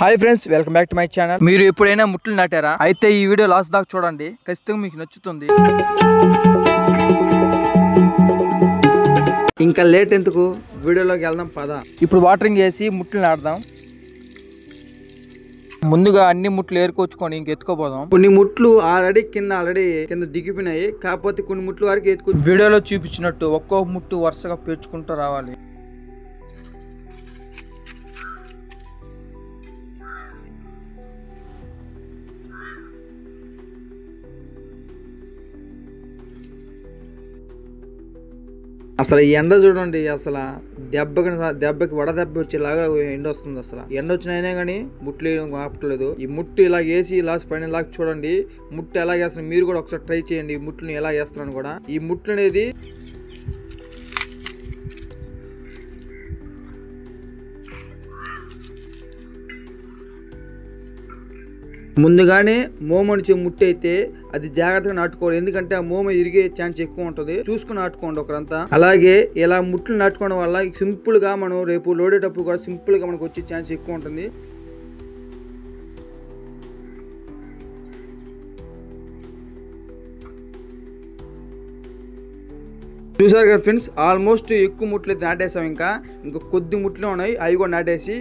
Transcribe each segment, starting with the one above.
Hi friends, welcome back to my channel. మీరు ఎప్పుడైనా ముట్లు నాటారా? అయితే ఈ వీడియో లాస్ట్ దాకా చూడండి, ఖచ్చితంగా మీకు నచ్చుతుంది. ఇంకా లేట్ ఎందుకు, వీడియోలోకి వెళ్దాం పద. ఇప్పుడు వాటరింగ్ చేసి ముట్లు నాటుదాం. ముందుగా అన్ని ముట్లు ఏరుకొచ్చుకొని ఇంకెత్తుకోపోదాం. కొన్ని ముట్లు ఆల్రెడీ కింద దిగిపోయినాయి, కాకపోతే కొన్ని ముట్లు వరకు ఎత్తుకు వీడియోలో చూపించినట్టు ఒక్కో ముట్టు వరుసగా పేర్చుకుంటూ రావాలి. అసలు ఈ ఎండ చూడండి, అసలు దెబ్బకి వడదెబ్బ వచ్చేలాగా ఎండ వస్తుంది. అసలు ఎండ వచ్చినైనా కానీ ముట్లు ఆపట్లేదు. ఈ ముట్టు ఇలా వేసి ఇలా పైన లాగా చూడండి, ముట్టు ఎలా వేస్తాను మీరు కూడా ఒకసారి ట్రై చేయండి. ఈ ముట్టుని ఎలా వేస్తున్నాను కూడా. ఈ ముట్లు అనేది ముందుగానే మోమ నుంచి ముట్టి అయితే అది జాగ్రత్తగా నాటుకోవాలి, ఎందుకంటే ఆ మోమ ఇరిగే ఛాన్స్ ఎక్కువ ఉంటుంది. చూసుకుని నాటుకోండి ఒకరంతా. అలాగే ఇలా ముట్లు నాటుకోవడం వల్ల సింపుల్ గా మనం రేపు లోడేటప్పుడు కూడా సింపుల్ గా మనకు వచ్చే ఛాన్స్ ఎక్కువ ఉంటుంది. చూసారు కదా ఫ్రెండ్స్, ఆల్మోస్ట్ ఎక్కువ ముట్లు అయితే నాటేసాం. ఇంకా కొద్ది ముట్లు ఉన్నాయి, అవి కూడా నాటేసి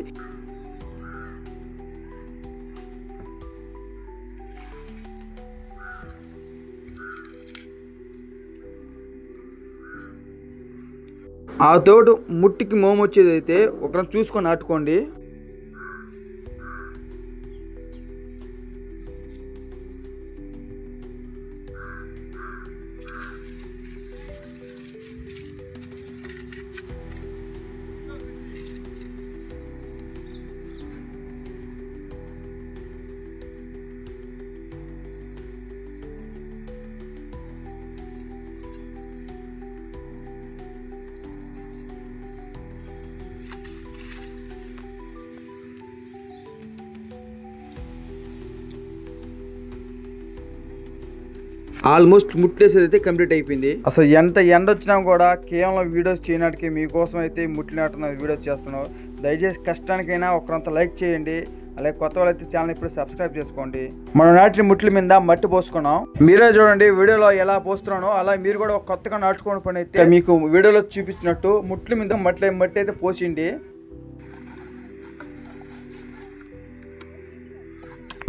ఆ తోడు ముట్టికి మోమ వచ్చేది అయితే ఒకరిని చూసుకొని నాటుకోండి. ఆల్మోస్ట్ ముట్లేసేది అయితే కంప్లీట్ అయిపోయింది. అసలు ఎంత ఎండ వచ్చినా కూడా కేవలం వీడియోస్ చేయడానికి మీకోసం అయితే ముట్లు నాటున్న వీడియోస్ చేస్తున్నాం. దయచేసి కష్టానికైనా ఒకరంత లైక్ చేయండి. అలాగే కొత్త వాళ్ళైతే ఛానల్ ఇప్పుడు సబ్స్క్రైబ్ చేసుకోండి. మనం నాటిన ముట్ల మీద మట్టి పోసుకున్నాం. మీరే చూడండి వీడియోలో ఎలా పోస్తున్నానో అలా మీరు కూడా కొత్తగా నాటుకోవడం పని అయితే మీకు వీడియోలో చూపించినట్టు ముట్ల మీద మట్టి అయితే పోసిండి.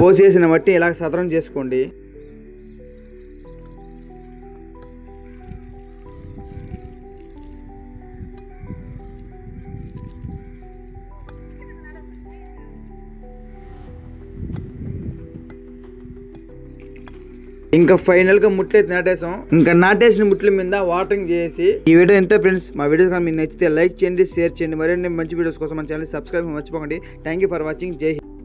పోసేసిన మట్టి ఇలా సదరం చేసుకోండి. ఇంకా ఫైనల్ గా ముట్లు అయితే నాటేసాం. ఇంకా నాటేసిన ముట్ల మీద వాటరింగ్ చేసి ఈ వీడియో ఎంతో ఫ్రెండ్స్. మా వీడియోస్ కానీ మీకు నచ్చితే లైక్ చేయండి, షేర్ చేయండి. మరిన్ని మంచి వీడియోస్ కోసం మన ఛానల్ సబ్స్క్రైబ్ మర్చిపోకండి. Thank you for watching. జై హింద్.